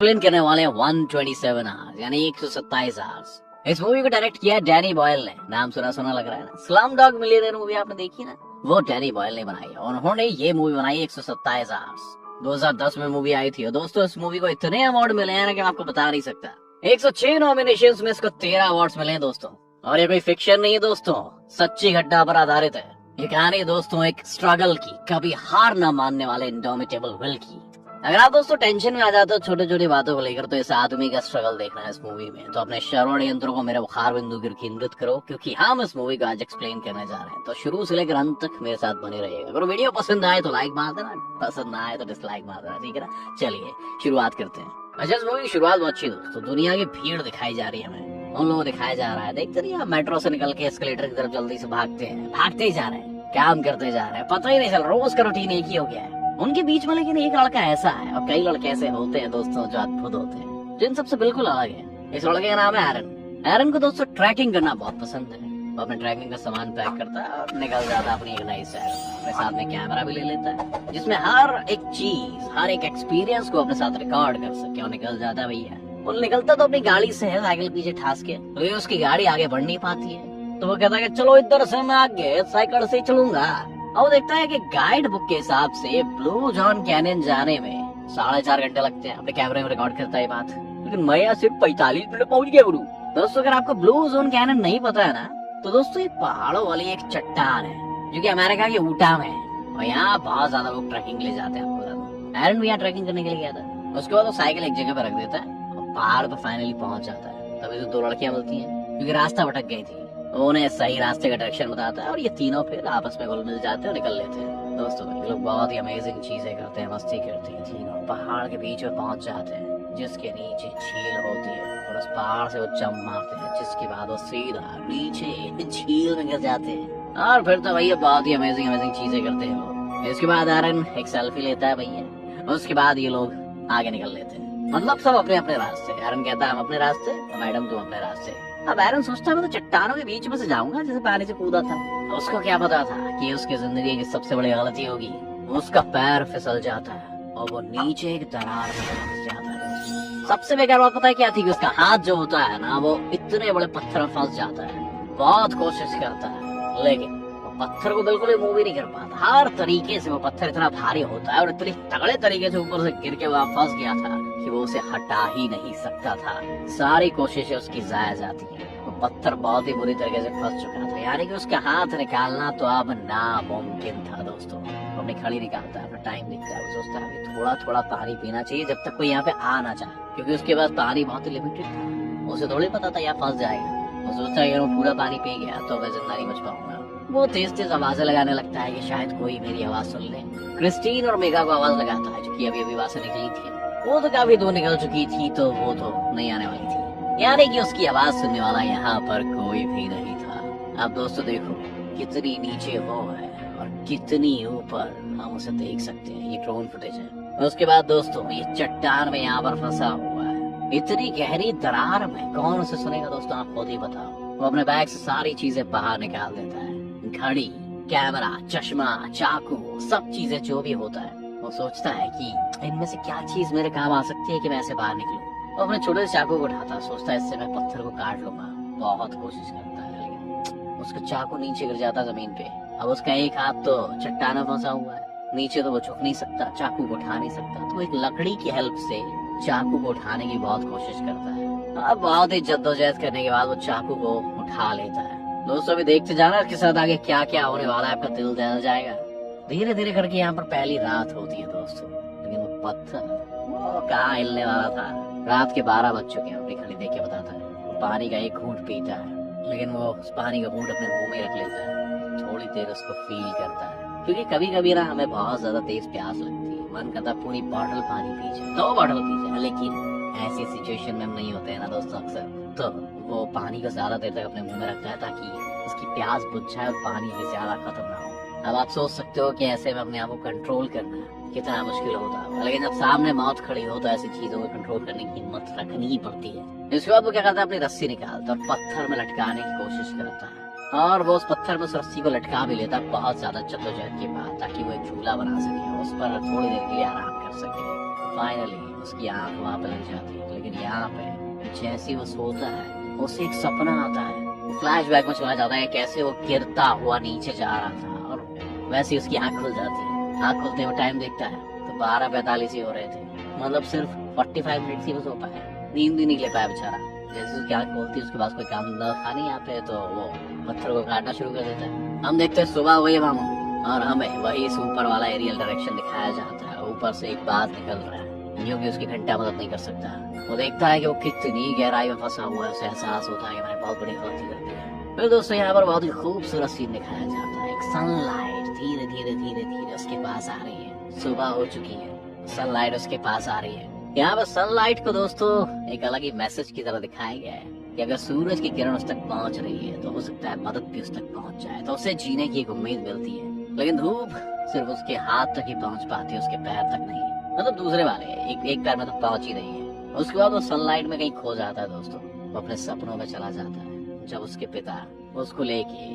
Explain करने वाले हैं 127 आवर्स यानी 127 आवर्स। इस मूवी को डायरेक्ट किया डैनी बॉयल ने। नाम सुना सुना लग रहा है ना। स्लम डॉग मिलियनेयर मूवी आपने देखी ना, वो डैनी बॉयल ने बनाई है और उन्होंने ये मूवी बनाई 127 आवर्स। 2010 में मूवी आई थी और दोस्तों इस मूवी को इतने अवार्ड मिले हैं ना कि मैं आपको बता नहीं सकता। 106 नॉमिनेशंस में इसको 13 अवार्ड्स मिले हैं दोस्तों। और ये कोई फिक्शन नहीं है दोस्तों, सच्ची घटना पर आधारित है। ये कहानी दोस्तों एक स्ट्रगल की, कभी हार न मानने वाले इंडोमिटेबल विल की। अगर आप दोस्तों टेंशन में आ जाते हो छोटी छोटी बातों को लेकर, तो इस आदमी का स्ट्रगल देखना है इस मूवी में। तो अपने श्रवण यंत्र को मेरे बुखार बिंदु पर केंद्रित करो, क्योंकि हम इस मूवी को आज एक्सप्लेन करने जा रहे हैं। तो शुरू से लेकर अंत तक मेरे साथ बने रहिएगा। अगर वीडियो पसंद आए तो लाइक मार देना, पसंद ना आए तो डिसलाइक मार देना, ठीक है ना। चलिए शुरुआत करते हैं। अच्छा, इस मूवी की शुरुआत बहुत अच्छी दोस्तों। दुनिया की भीड़ दिखाई जा रही है हमें, उन लोगों दिखाया जा रहा है। देखते रहिए, मेट्रो से निकल के एस्केलेटर की तरफ जल्दी से भागते ही जा रहे हैं, काम करते जा रहे हैं, पता ही नहीं चल, रोज का रूटीन एक ही हो गया है उनके बीच में। लेकिन एक लड़का ऐसा है, और कई लड़के ऐसे होते हैं दोस्तों जो अद्भुत होते हैं, जिन सबसे बिल्कुल अलग है। इस लड़के का नाम है एरन। एरन को दोस्तों ट्रैकिंग करना बहुत पसंद है। वो अपने ट्रैकिंग का सामान पैक करता है और निकल जाता है अपनी एक नई शहर। अपने साथ में कैमरा भी ले लेता है, जिसमें हर एक चीज, हर एक एक्सपीरियंस को अपने साथ रिकॉर्ड कर सके, और निकल जाता है भैया। वो निकलता तो अपनी गाड़ी से है, साइकिल पीछे ठास के, लेकिन उसकी गाड़ी आगे बढ़ नहीं पाती है। तो वो कहता है कि चलो इधर से मैं आगे साइकिल से चलूंगा। और वो देखता है कि गाइड बुक के हिसाब से ब्लू जॉन कैनियन जाने में 4.5 घंटे लगते हैं। अपने कैमरे में रिकॉर्ड करता है बात, लेकिन मैं यहाँ सिर्फ 45 मिनट पहुंच गया गुरु। दोस्तों अगर आपको ब्लू जोन कैनियन नहीं पता है ना, तो दोस्तों ये पहाड़ों वाली एक चट्टान है जो कि अमेरिका के ऊटा में है। और यहाँ बहुत ज्यादा लोग ट्रैकिंग के लिए जाते हैं। आपको एरन भी यहाँ ट्रैकिंग करने के लिए गया था। उसके बाद वो साइकिल एक जगह पे रख देता है और पहाड़ पे फाइनली पहुंच जाता है। तभी तो 2 लड़कियां मिलती हैं, क्योंकि रास्ता भटक गई थी। उन्हें सही रास्ते का डायरेक्शन बताता है और ये तीनों फिर आपस में घुल मिल जाते हैं और निकल लेते हैं। दोस्तों ये लोग बहुत ही अमेजिंग चीजें करते हैं, मस्ती करते हैं तीनों। पहाड़ के बीच में पहुंच जाते हैं, जिसके नीचे झील होती है, और उस पहाड़ से वो जंप मारते हैं, जिसके बाद वो सीधा नीचे झील में गिर जाते हैं। और फिर तो भैया बहुत ही अमेजिंग चीजें करते हैं लोग। इसके बाद एरन एक सेल्फी लेता है भैया। उसके बाद ये लोग आगे निकल लेते हैं, मतलब सब अपने अपने रास्ते। एरन कहता है हम अपने रास्ते, मैडम तुम अपने रास्ते। अब एरन सोचता है मैं तो चट्टानों के बीच में से जाऊंगा जैसे पानी से कूदा था। उसको क्या पता था कि उसकी जिंदगी की सबसे बड़ी गलती होगी। उसका पैर फिसल जाता है और वो नीचे एक दरार में फंस जाता है। सबसे बेकार बात पता है क्या थी, कि उसका हाथ जो होता है ना, वो इतने बड़े पत्थर में फंस जाता है। बहुत कोशिश करता है, लेकिन वो पत्थर को बिल्कुल मूव ही नहीं कर पाता। हर तरीके से वो पत्थर इतना भारी होता है और इतने तगड़े तरीके से ऊपर से गिर के वहाँ फंस गया था कि वो उसे हटा ही नहीं सकता था। सारी कोशिशें उसकी जाया जाती है। वो पत्थर बहुत ही बुरी तरीके से फंस चुका था, यानी कि उसका हाथ निकालना तो अब नामुमकिन था दोस्तों। वो अपनी खड़ी निकालता है, अपना टाइम देखता है, वो सोचता है थोड़ा थोड़ा पानी पीना चाहिए जब तक कोई यहाँ पे आ ना जाए, क्योंकि उसके पास पानी बहुत ही लिमिटेड था। उसे थोड़ी पता था यहाँ फंस जाएगा। वो सोचता है वो पूरा पानी पी गया तो मैं जिंदा नहीं बच पाऊंगा। वो तेज तेज आवाजें लगाने लगता है कि शायद कोई मेरी आवाज सुन ले। क्रिस्टीन और मेगा को आवाज लगाता है, जो कि अभी वहां से निकली थी। वो तो काफी दूर निकल चुकी थी, तो वो तो नहीं आने वाली थी, यानी कि उसकी आवाज सुनने वाला यहाँ पर कोई भी नहीं था। अब दोस्तों देखो कितनी नीचे वो है और कितनी ऊपर हम उसे देख सकते हैं। ये ड्रोन फुटेज है। उसके बाद दोस्तों ये चट्टान में यहाँ पर फंसा हुआ है, इतनी गहरी दरार में कौन उसे सुनेगा दोस्तों, आप खुद ही बताओ। वो अपने बैग से सारी चीजें बाहर निकाल देता है, घड़ी, कैमरा, चश्मा, चाकू, सब चीजें जो भी होता है। वो सोचता है कि इनमें से क्या चीज मेरे काम आ सकती है कि मैं ऐसे बाहर निकलूं। वो अपने छोटे से चाकू को उठाता है, सोचता है इससे मैं पत्थर को काट लूंगा। बहुत कोशिश करता है, लेकिन उसका चाकू नीचे गिर जाता है जमीन पे। अब उसका एक हाथ तो चट्टान में फंसा हुआ है, नीचे तो वो झुक नहीं सकता, चाकू को उठा नहीं सकता। तो एक लकड़ी की हेल्प से चाकू को उठाने की बहुत कोशिश करता है। अब बहुत ही जद्दोजहद करने के बाद वो चाकू को उठा लेता है। दोस्तों अभी देखते जाना इसके साथ आगे क्या क्या होने वाला है, आपका दिल दहल जाएगा। धीरे धीरे करके यहाँ पर पहली रात होती है दोस्तों, लेकिन वो पत्थर वो कहाँ हिलने वाला था। रात के 12 बज चुके हैं। अपनी घड़ी देख के बताता है। वो पानी का एक घूंट पीता है, लेकिन वो उस पानी का घूंट अपने मुंह में रख लेता है। थोड़ी देर उसको फील करता है, क्योंकि कभी कभी ना हमें बहुत ज्यादा तेज प्यास लगती है, मन करता है पूरी बॉटल पानी पी जाए, 2 बॉटल पी जाए। लेकिन ऐसी सिचुएशन में हम नहीं होते हैं ना दोस्तों अक्सर। तो वो पानी को ज्यादा देर तक अपने मुंह में रखता है ताकि उसकी प्यास बुझ जाए और पानी भी ज्यादा खत्म ना हो। अब आप सोच सकते हो कि ऐसे में अपने आप को कंट्रोल करना कितना मुश्किल होता है, लेकिन जब सामने मौत खड़ी हो तो ऐसी चीजों को कंट्रोल करने की हिम्मत रखनी ही पड़ती है। इसके बाद वो क्या करता है, अपनी रस्सी निकालता है और पत्थर में लटकाने की कोशिश करता है, और वो उस पत्थर में उस रस्सी को लटका भी लेता है बहुत ज्यादा जद्दोजहद के बाद, ताकि वो एक झूला बना सके, उस पर थोड़ी देर के लिए आराम कर सके। फाइनली उसकी आंख वहां पे लग जाती है। लेकिन यहाँ पे जैसे वो सोता है उसे एक सपना आता है, फ्लैशबैक में चला जाता है कैसे वो गिरता हुआ नीचे जा रहा था, और वैसे ही उसकी आंख खुल जाती है। आंख खुलते हुए टाइम देखता है तो 12:45 ही हो रहे थे, मतलब सिर्फ 45 मिनट ही वो सो पाया, नींद भी नहीं ले पाया बेचारा। जैसे उसकी आंख खोलती है उसके पास कोई काम न था नहीं यहाँ पे, तो वो पत्थर को काटना शुरू कर देता है। हम देखते हैं सुबह हुई मामू, और हमें वही ऊपर वाला एरियल डायरेक्शन दिखाया जाता है। ऊपर से एक बात निकल रहा है, यूं कि उसकी घंटा मदद नहीं कर सकता। वो देखता है कि वो कितनी गहराई में फंसा हुआ है, उसे एहसास होता है कि मैंने बहुत बड़ी गलती कर दी है। फिर दोस्तों यहाँ पर बहुत ही खूबसूरत सीन दिखाया जाता है। एक सनलाइट धीरे धीरे धीरे धीरे उसके पास आ रही है। सुबह हो चुकी है, सनलाइट उसके पास आ रही है। यहाँ पर सनलाइट को दोस्तों एक अलग ही मैसेज की तरह दिखाया गया है कि अगर सूरज की किरण उस तक पहुँच रही है तो हो सकता है मदद भी उस तक पहुँच जाए, तो उसे जीने की एक उम्मीद मिलती है। लेकिन धूप सिर्फ उसके हाथ तक ही पहुँच पाती है, उसके पैर तक नहीं। मतलब दूसरे वाले एक पैर में तो पहुंच ही रही है। उसके बाद वो सनलाइट में कहीं खो जाता है दोस्तों, वो अपने सपनों में चला जाता है। जब उसके पिता उसको लेके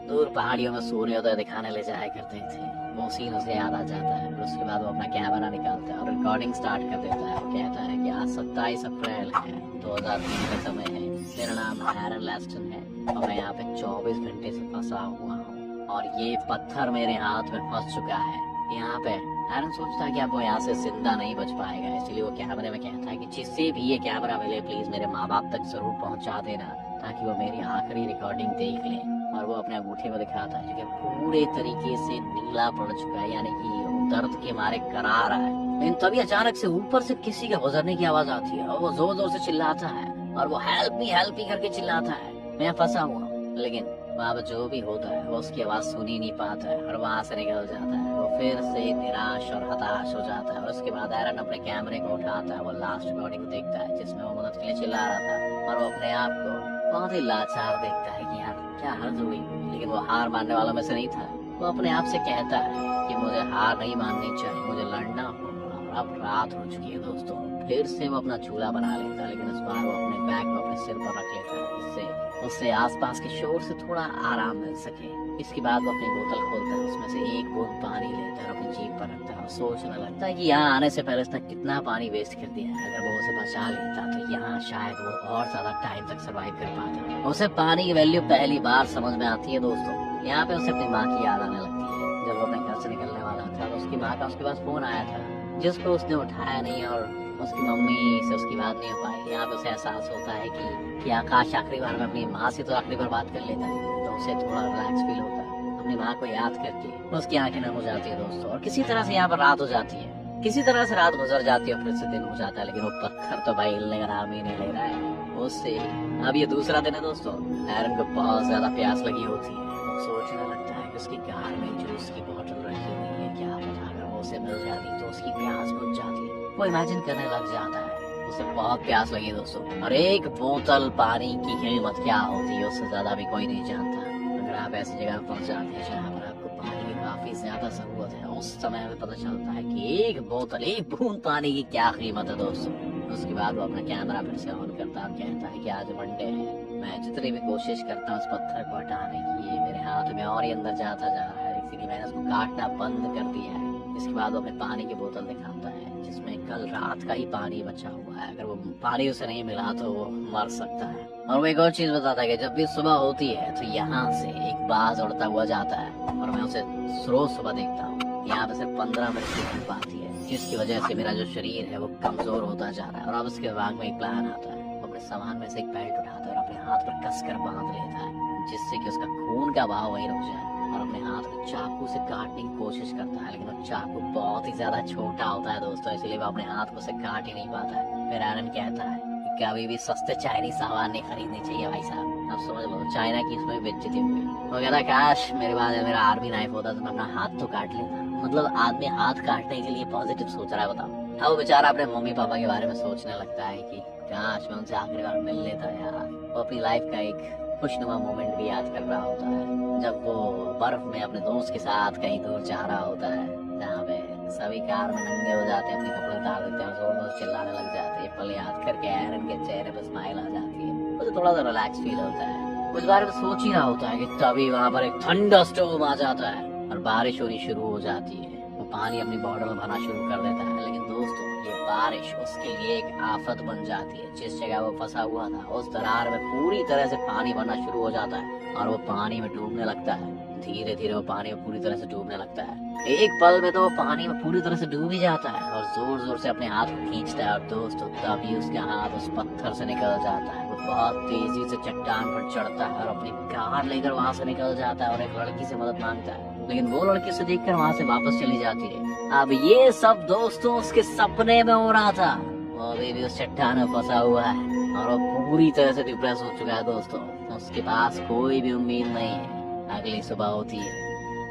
दूर पहाड़ियों में सूर्योदय दिखाने ले जाया करते थे, वो सीन उसे याद आ जाता है। फिर उसके बाद वो अपना कैमरा निकालता है और रिकॉर्डिंग स्टार्ट कर देता है। वो कहता है कि आज 27 अप्रैल है, 2003 का समय है, मेरा नाम एरन लेस्टन है और मैं यहाँ पे 24 घंटे से फंसा हुआ हूँ और ये पत्थर मेरे हाथ में फंस चुका है। यहाँ पे एरन सोचता है कि अब वो यहाँ से जिंदा नहीं बच पाएगा, इसलिए वो कैमरे में कहता है कि जिससे भी ये कैमरा मिले प्लीज मेरे माँ बाप तक जरूर पहुँचा देना, ताकि वो मेरी आखिरी रिकॉर्डिंग देख ले। और वो अपने अंगूठे में दिखाता है जो पूरे तरीके से नीला पड़ चुका है, यानी कि दर्द के मारे करा रहा है। लेकिन तभी अचानक से ऊपर से किसी के गुजरने की आवाज आती है और वो जोर जोर से चिल्लाता है, और वो हेल्प मी करके चिल्लाता है, मैं फंसा हुआ। लेकिन वहाँ पर जो भी होता है वो उसकी आवाज सुन ही नहीं पाता है और वहाँ से निकल जाता है। वो फिर से निराश और हताश हो जाता है। और उसके बाद एरन अपने कैमरे को उठाता है, वो लास्ट रिकॉर्डिंग देखता है जिसमें वो मदद के लिए चिल्ला रहा था, और वो अपने आप को बहुत ही लाचार देखता है कि यार क्या हद हुई। लेकिन वो हार मानने वालों में से नहीं था। वो अपने आप से कहता है कि मुझे हार नहीं माननी चाहिए, मुझे लड़ना होगा। और अब रात हो चुकी है दोस्तों। फिर से वो अपना चूल्हा बना लेता है, लेकिन इस बार वो अपने बैग को अपने सिर पर रख लेता है, जिससे उससे आसपास के शोर से थोड़ा आराम मिल सके। इसके बाद वो अपनी बोतल खोलता है, उसमें से एक बूंद पानी लेता है और अपनी जीभ पर रखता है और सोचने लगता है कि यहाँ आने से पहले उसने कितना पानी वेस्ट कर दिया है। अगर वो उसे बचा लेता तो यहाँ शायद वो और ज्यादा टाइम तक सर्वाइव कर पाता। उसे पानी की वैल्यू पहली बार समझ में आती है दोस्तों। यहाँ पे उसे अपनी माँ की याद आने लगती है। जब वो अपने घर से निकलने वाला था तो उसकी माँ का उसके पास फोन आया था, जिसको उसने उठाया नहीं और उसकी मम्मी से उसकी बात नहीं हो पाई। यहाँ पे उसे एहसास होता है कि आकाश आखिरी बार में अपनी माँ से तो आखिरी बार बात कर लेता है, तो उसे थोड़ा रिलैक्स फील होता है। अपनी माँ को याद करके उसकी आंखें नम हो जाती है दोस्तों। और किसी तरह से यहाँ पर रात हो जाती है, किसी तरह से रात गुजर जाती है, फिर से दिन हो जाता है। लेकिन वो पत्थर तो भाई हिलने का नाम ही नहीं ले रहा है उससे। अब ये दूसरा दिन है दोस्तों। एरन को बहुत ज्यादा प्यास लगी होती है। वो सोचने लगता है कि उसकी कार में जूस की बोतल रखी हुई है, क्या पता अगर वो उसे मिल जाती तो उसकी प्यास बुझ जाती। वो इमेजिन करने लग जाता है, उसे बहुत प्यास लगी दोस्तों। और एक बोतल पानी की कीमत क्या होती है उससे ज्यादा भी कोई नहीं जानता। अगर आप ऐसी जगह पहुंच जाते हैं जहाँ पर आपको पानी की काफी ज्यादा जरूरत है, उस समय हमें पता चलता है कि एक बोतल, एक बूंद पानी की क्या कीमत है दोस्तों। उसके बाद वो अपना कैमरा फिर से ऑन करता है, कहता है कि आज मंडे है, मैं जितनी भी कोशिश करता हूँ उस पत्थर को हटाने की, ये मेरे हाथ में और ही अंदर जाता जा रहा है, इसीलिए मैंने उसको काटना बंद कर दिया है। इसके बाद वो अपने पानी की बोतल दिखाता है जिसमें कल रात का ही पानी बचा हुआ है। अगर वो पानी उसे नहीं मिला तो वो मर सकता है। और वो एक और चीज बताता है कि जब भी सुबह होती है तो यहाँ से एक बाज उड़ता हुआ जाता है और मैं उसे रोज सुबह देखता हूँ। यहाँ पे सिर्फ 15 मिनट की धूप आती है, जिसकी वजह से मेरा जो शरीर है वो कमजोर होता जा रहा है। और अब उसके दिमाग में एक प्लान आता है। वो अपने सामान में से एक बेल्ट उठाता है और अपने हाथ पर कसकर बांध लेता है, जिससे कि उसका खून का बहाव वहीं रुक जाए। और अपने हाथ में चाकू से काटने की कोशिश करता है, लेकिन वो चाकू बहुत ही ज्यादा छोटा होता है दोस्तों, इसलिए वो अपने हाथ को से काट ही नहीं पाता है। फिर एरन कहता है कि कभी भी सस्ते चाइनीज सामान नहीं खरीदने चाहिए भाई साहब। अब समझ लो चाइना की इसमें बेइज्जती हुई। वो कहता है काश मेरे पास मेरा आर्मी नाइफ होता तो मैं अपना हाथ तो काट लेता। मतलब आदमी हाथ काटने के लिए पॉजिटिव सोच रहा है, बताओ। अब वो बेचारा अपने मम्मी पापा के बारे में सोचने लगता है कि काश मैं उनसे आखिरी बार मिल लेता यार। वो अपनी लाइफ का एक खुशनुमा मोमेंट भी याद कर रहा होता है, जब वो बर्फ में अपने दोस्त के साथ कहीं दूर जा रहा होता है, जहाँ पे सभी कार में नंगे हो जाते हैं, अपने कपड़े उतार देते हैं, जोर जोर चिल्लाने लग जाते हैं। पल याद करके एरन के चेहरे पर स्माइल आ जाती है, मुझे थोड़ा सा रिलैक्स फील होता है। कुछ बार में सोच ही रहा होता है कि तभी वहाँ पर एक थंडर स्टॉर्म आ जाता है और बारिश होनी शुरू हो जाती है। वो पानी अपनी बॉटल में भरना शुरू कर देता है। लेकिन दोस्तों ये बारिश उसके लिए एक आफत बन जाती है। जिस जगह वो फंसा हुआ था उस दरार में पूरी तरह से पानी भरना शुरू हो जाता है और वो पानी में डूबने लगता है। धीरे धीरे वो पानी में पूरी तरह से डूबने लगता है। एक पल में तो वो पानी में पूरी तरह से डूब ही जाता है और जोर जोर से अपने हाथ को खींचता है और दोस्तों तभी उसका हाथ उस पत्थर से निकल जाता है। वो बहुत तेजी से चट्टान पर चढ़ता है और अपनी कार लेकर वहाँ से निकल जाता है और एक लड़की से मदद मांगता है, लेकिन वो लड़की उसे देखकर वहाँ से वापस चली जाती है। अब ये सब दोस्तों उसके सपने में हो रहा था। वो अभी भी उस चट्टान में फंसा हुआ है और वो पूरी तरह से डिप्रेस हो चुका है दोस्तों। उसके पास कोई भी उम्मीद नहीं है। अगली सुबह होती है,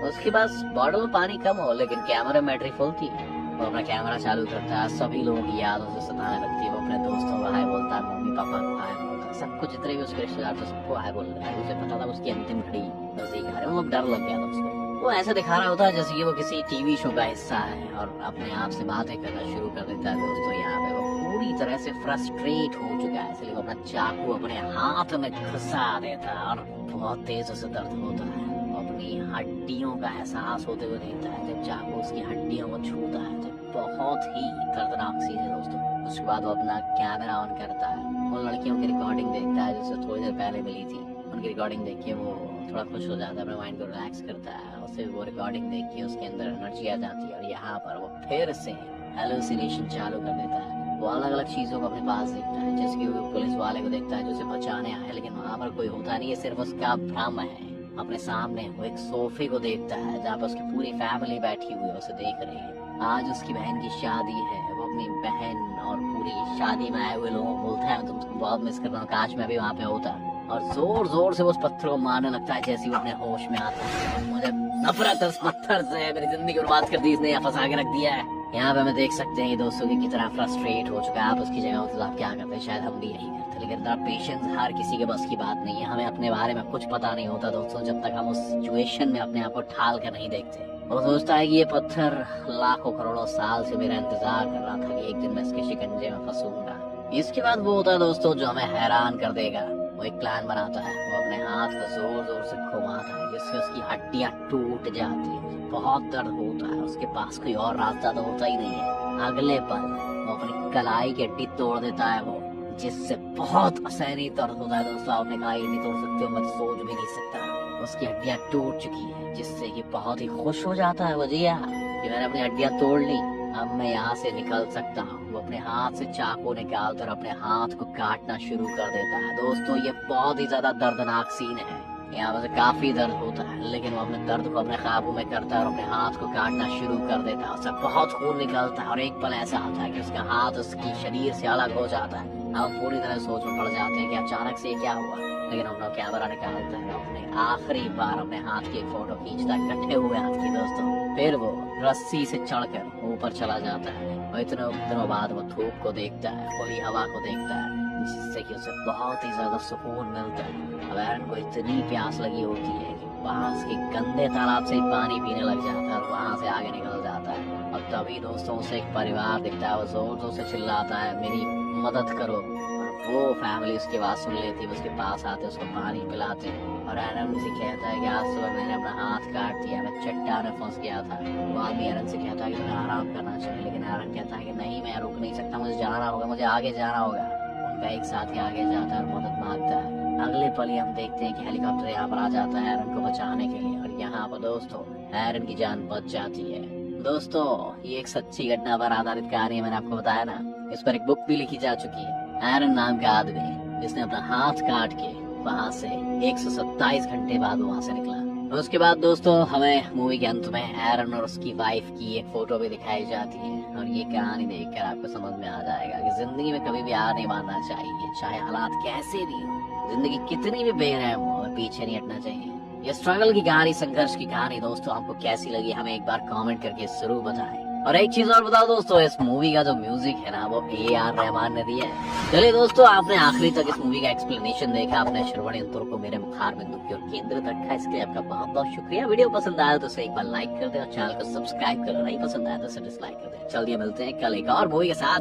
उसके पास बॉटल में पानी कम हो लेकिन कैमरा में बैटरी फुल थी। वो अपना कैमरा चालू करता है, सभी लोगों की याद उसे सताने लगती है। वो अपने दोस्तों को हाय बोलता है, मम्मी पापा को हाय बोलता है, सबको जितने भी उसके रिश्तेदार थे सबको हाय बोल रहा है। उसे पता था उसकी अंतिम घड़ी नजदीक आ रही है। वो डर लग गया था उसको। वो ऐसा दिखा रहा होता है जैसे कि वो किसी टीवी शो का हिस्सा है और अपने आप से बातें करना शुरू कर देता है। दोस्तों यहाँ पे वो पूरी तरह से फ्रस्ट्रेट हो चुका है, इसलिए वो अपना चाकू अपने हाथ में घुसा देता है और बहुत तेज उसे दर्द होता है। अपनी हड्डियों का एहसास होते हुए देखता है जब चाकू उसकी हड्डियों को छूता है। जब बहुत ही दर्दनाक चीज है दोस्तों। उसके बाद वो अपना कैमरा ऑन करता है। वो लड़कियों की रिकॉर्डिंग देखता है जो थोड़ी देर पहले मिली थी। उनकी रिकॉर्डिंग देख के वो थोड़ा खुश हो जाता है, अपने माइंड को रिलैक्स करता है। उसे वो रिकॉर्डिंग देख के उसके अंदर एनर्जी आ जाती है और यहाँ पर वो फिर से हेलुसिनेशन चालू कर देता है। वो अलग अलग चीजों को अपने पास देखता है, जैसे कि वो पुलिस वाले को देखता है जो उसे बचाने आया है, लेकिन वहाँ पर कोई होता नहीं है, सिर्फ उसका भ्रम है। अपने सामने वो एक सोफे को देखता है जहाँ पर उसकी पूरी फैमिली बैठी हुई है, उसे देख रही है। आज उसकी बहन की शादी है। वो अपनी बहन और पूरी शादी में आए हुए लोगों को बोलता है मैं तुमको बहुत मिस कर रहा हूँ, काश मैं भी वहाँ पे होता। और जोर जोर से वो उस पत्थर को मारने लगता है जैसे वो अपने होश में आता है। मुझे नफरत है उस पत्थर से, मेरी जिंदगी बर्बाद कर दी इसने, यहाँ फंसा के रख दिया है। यहाँ पे हमें देख सकते हैं दोस्तों की कितना फ्रस्ट्रेट हो चुका है। आप उसकी जगह होते तो आप क्या करते? शायद हम भी यही करते, लेकिन पेशेंस हर किसी के बस की बात नहीं है। हमें अपने बारे में कुछ पता नहीं होता दोस्तों जब तक हम उस सिचुएशन में अपने आप को ढाल कर नहीं देखते। वो सोचता है कि ये पत्थर लाखों करोड़ों साल से मेरा इंतजार कर रहा था कि एक दिन मैं इसके शिकंजे में फंसूंगा। इसके बाद वो होता है दोस्तों जो हमें हैरान कर देगा। वो एक प्लान बनाता है। वो अपने हाथ को जोर जोर से घुमाता है जिससे उसकी हड्डियां टूट जाती है। बहुत दर्द होता है। उसके पास कोई और रास्ता तो होता ही नहीं है। अगले पल वो अपनी कलाई की हड्डी तोड़ देता है वो, जिससे बहुत असहनीय दर्द होता है दोस्तों। आपने कलाई नहीं तोड़ सकते हो, मैं तो सोच भी नहीं सकता। उसकी हड्डियां टूट चुकी है जिससे कि बहुत ही खुश हो जाता है वो, जिया कि मैंने अपनी हड्डियां तोड़ ली, अब मैं यहाँ से निकल सकता हूँ। वो अपने हाथ से चाकू निकालकर अपने हाथ को काटना शुरू कर देता है। दोस्तों ये बहुत ही ज्यादा दर्दनाक सीन है। यहाँ पर काफी दर्द होता है लेकिन वो अपने दर्द को अपने काबू में करता है और अपने हाथ को काटना शुरू कर देता है। उससे बहुत खून निकलता है और एक पल ऐसा आता है कि उसका हाथ उसकी शरीर से अलग हो जाता है। हम पूरी तरह सोच में पड़ जाते हैं कि अचानक से क्या हुआ, लेकिन हम लोग कैमरा निकालते हैं, अपने आखिरी बार अपने हाथ की एक फोटो खींचता है कटे हुए हाथ की दोस्तों। फिर वो रस्सी से चढ़कर ऊपर चला जाता है और इतने दिनों बाद वो धूप को देखता है, खुली हवा को देखता है, जिससे कि उसे बहुत ही ज्यादा सुकून मिलता है। अब एरन को इतनी प्यास लगी होती है कि पास के गंदे तालाब से पानी पीने लग जाता है और वहां से आगे निकल जाता है। और तभी दोस्तों उसे एक परिवार दिखता है। वो जोर जोर से चिल्लाता है मेरी मदद करो। और वो फैमिली उसकी बात सुन लेती है, उसके पास आते उसको पानी पिलाते और एरन से कहता है कि आज सुबह मैंने अपना हाथ काट दिया, मैं चट्टान में फंस गया था। वो आदमी एरन से कहता है कि तुम्हें आराम करना चाहिए, लेकिन एरन कहता है कि नहीं मैं रुक नहीं सकता, मुझे जाना होगा, मुझे आगे जाना होगा। उनका एक साथी आगे जाता है और मदद मांगता है। अगले पल ही हम देखते हैं कि हेलीकॉप्टर यहाँ पर आ जाता है एरन को बचाने के लिए और यहाँ पर दोस्तों एरन की जान बच जाती है। दोस्तों ये एक सच्ची घटना पर आधारित कहानी है, मैंने आपको बताया ना। इस पर एक बुक भी लिखी जा चुकी है। एरन नाम का आदमी जिसने अपना हाथ काट के वहाँ से 127 घंटे बाद वहाँ से निकला। और उसके बाद दोस्तों हमें मूवी के अंत में एरन और उसकी वाइफ की एक फोटो भी दिखाई जाती है और ये कहानी देखकर आपको समझ में आ जाएगा कि जिंदगी में कभी भी हार नहीं मानना चाहिए, चाहे हालात कैसे भी हो, जिंदगी कितनी भी बेरहम हो, पीछे नहीं हटना चाहिए। ये स्ट्रगल की कहानी, संघर्ष की कहानी दोस्तों आपको कैसी लगी हमें एक बार कमेंट करके जरूर बताएं। और एक चीज और बताओ दोस्तों, इस मूवी का जो म्यूजिक है ना वो AR रहमान ने दिया है। चलिए दोस्तों आपने आखिरी तक इस मूवी का एक्सप्लेनेशन देखा, आपने श्रवण यंत्र को मेरे मुखार बिंदु की ओर केंद्रित रखा, इसके लिए आपका बहुत बहुत शुक्रिया। वीडियो पसंद आया तो इसे एक बार लाइक कर दे और चैनल को सब्सक्राइब कर, नहीं पसंद आया तो इसे डिसलाइक कर दे। चलिए मिलते हैं कल एक और मूवी के साथ।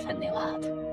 धन्यवाद।